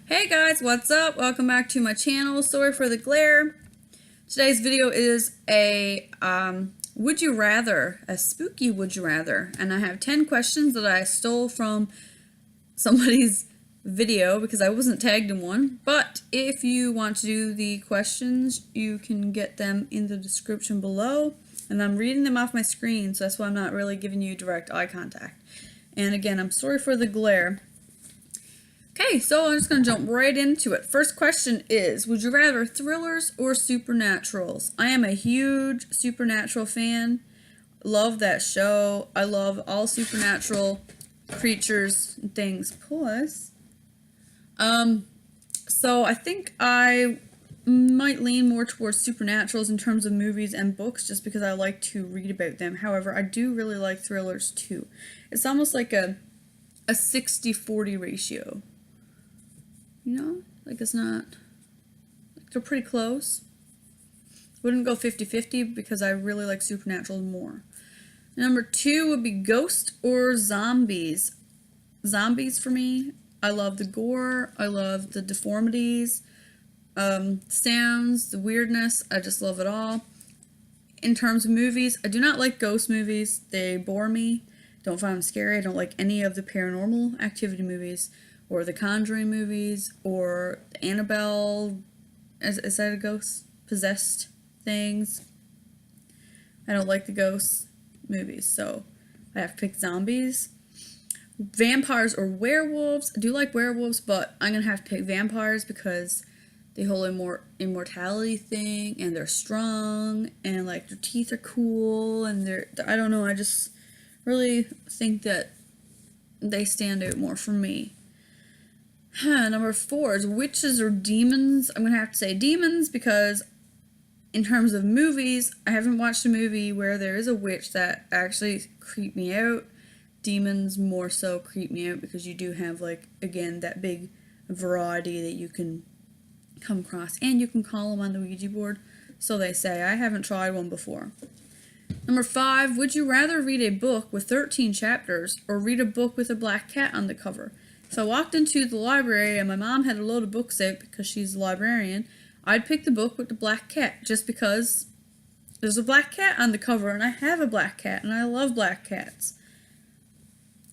Hey guys, what's up? Welcome back to my channel. Sorry for the glare. Today's video is a would you rather, a spooky would you rather, and I have 10 questions that I stole from somebody's video because I wasn't tagged in one. But if you want to do the questions, you can get them in the description below, and I'm reading them off my screen, so that's why I'm not really giving you direct eye contact. And again, I'm sorry for the glare. Okay, so I'm just going to jump right into it. First question is, would you rather thrillers or supernaturals? I am a huge supernatural fan. Love that show. I love all supernatural creatures and things. Plus, so I think I might lean more towards supernaturals in terms of movies and books just because I like to read about them. However, I do really like thrillers too. It's almost like a 60-40 ratio. You know, like it's not, like they're pretty close. Wouldn't go 50-50 because I really like supernatural more. Number 2 would be ghost or zombies. Zombies for me, I love the gore, I love the deformities, sounds, the weirdness, I just love it all. In terms of movies, I do not like ghost movies. They bore me, don't find them scary. I don't like any of the paranormal activity movies, or the Conjuring movies, or Annabelle, is that a ghost? Possessed things. I don't like the ghost movies, so I have to pick zombies. Vampires or werewolves. I do like werewolves, but I'm going to have to pick vampires because the whole immortality thing, and they're strong, and like their teeth are cool, and I don't know, I just really think that they stand out more for me. Number 4 is witches or demons. I'm going to have to say demons because in terms of movies, I haven't watched a movie where there is a witch that actually creeped me out. Demons more so creep me out because you do have, like, again, that big variety that you can come across. And you can call them on the Ouija board. So they say. I haven't tried one before. Number 5, would you rather read a book with 13 chapters or read a book with a black cat on the cover? If I walked into the library and my mom had a load of books out because she's a librarian, I'd pick the book with the black cat just because there's a black cat on the cover and I have a black cat and I love black cats.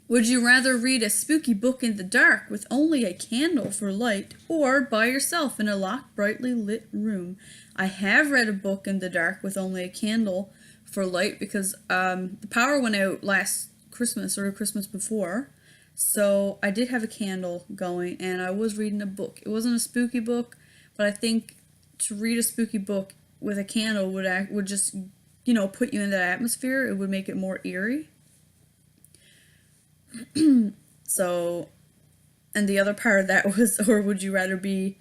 Would you rather read a spooky book in the dark with only a candle for light or by yourself in a locked, brightly lit room? I have read a book in the dark with only a candle for light because the power went out last Christmas or Christmas before. So I did have a candle going and I was reading a book. It wasn't a spooky book, but I think to read a spooky book with a candle would just, put you in that atmosphere. It would make it more eerie. So, and the other part of that was, or would you rather be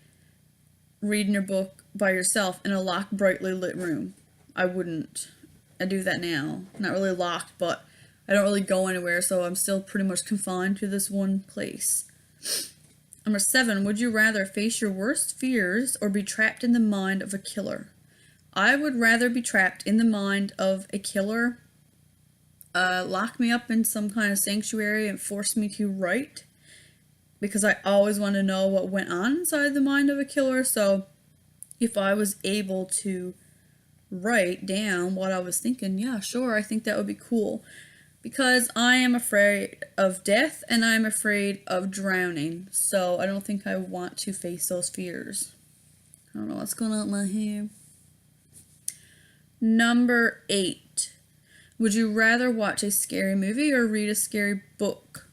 reading your book by yourself in a locked, brightly lit room? I wouldn't. I do that now. Not really locked, but I don't really go anywhere, so I'm still pretty much confined to this one place. Number 7, would you rather face your worst fears or be trapped in the mind of a killer? I would rather be trapped in the mind of a killer. Lock me up in some kind of sanctuary and force me to write, because I always want to know what went on inside the mind of a killer. So if I was able to write down what I was thinking, yeah, sure, I think that would be cool. Because I am afraid of death and I'm afraid of drowning. So I don't think I want to face those fears. I don't know what's going on with my hair. Number 8. Would you rather watch a scary movie or read a scary book?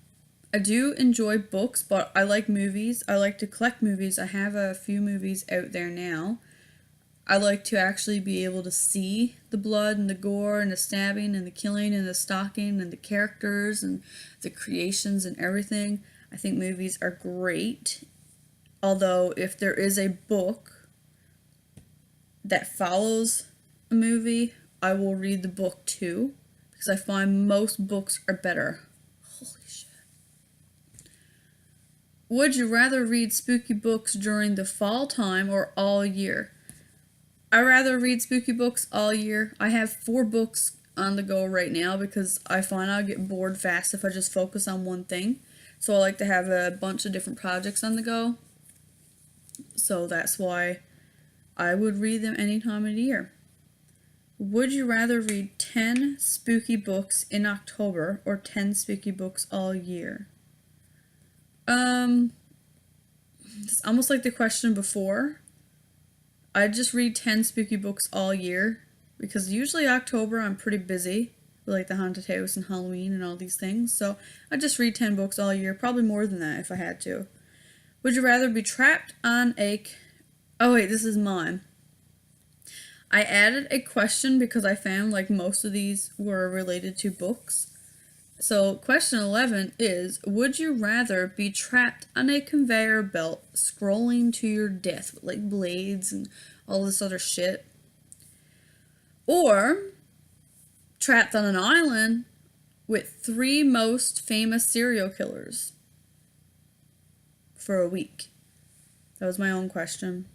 I do enjoy books, but I like movies. I like to collect movies. I have a few movies out there now. I like to actually be able to see the blood and the gore and the stabbing and the killing and the stalking and the characters and the creations and everything. I think movies are great. Although if there is a book that follows a movie, I will read the book too, because I find most books are better. Holy shit. Would you rather read spooky books during the fall time or all year? I rather read spooky books all year. I have 4 books on the go right now because I find I'll get bored fast if I just focus on one thing. So I like to have a bunch of different projects on the go. So that's why I would read them any time of the year. Would you rather read 10 spooky books in October or 10 spooky books all year? It's almost like the question before. I'd just read 10 spooky books all year because usually October I'm pretty busy with like the haunted house and Halloween and all these things. So I'd just read 10 books all year, probably more than that if I had to. Would you rather be trapped on a... Oh wait, this is mine. I added a question because I found like most of these were related to books. So question 11 is, would you rather be trapped on a conveyor belt scrolling to your death with like blades and all this other shit, or trapped on an island with 3 most famous serial killers for a week? That was my own question.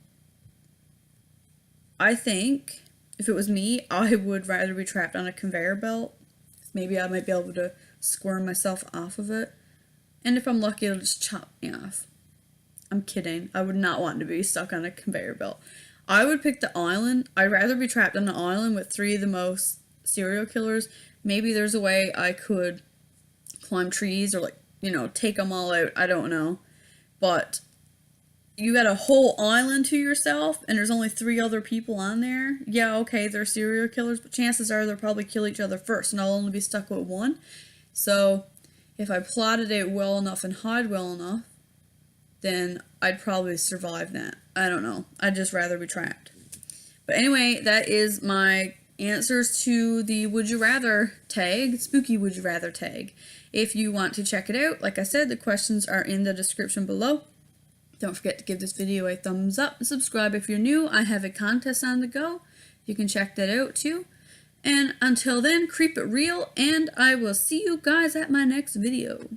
I think if it was me, I would rather be trapped on a conveyor belt. Maybe I might be able to squirm myself off of it. And if I'm lucky, it'll just chop me off. I'm kidding. I would not want to be stuck on a conveyor belt. I would pick the island. I'd rather be trapped on an island with 3 of the most serial killers. Maybe there's a way I could climb trees or like, take them all out. I don't know. But you got a whole island to yourself and there's only 3 other people on there. Yeah, okay, they're serial killers, but chances are they'll probably kill each other first and I'll only be stuck with one. So if I plotted it well enough and hide well enough, then I'd probably survive that. I don't know. I'd just rather be trapped. But anyway, that is my answers to the Would You Rather tag, spooky Would You Rather tag. If you want to check it out, like I said, the questions are in the description below. Don't forget to give this video a thumbs up and subscribe if you're new. I have a contest on the go. You can check that out too. And until then, keep it real, and I will see you guys at my next video.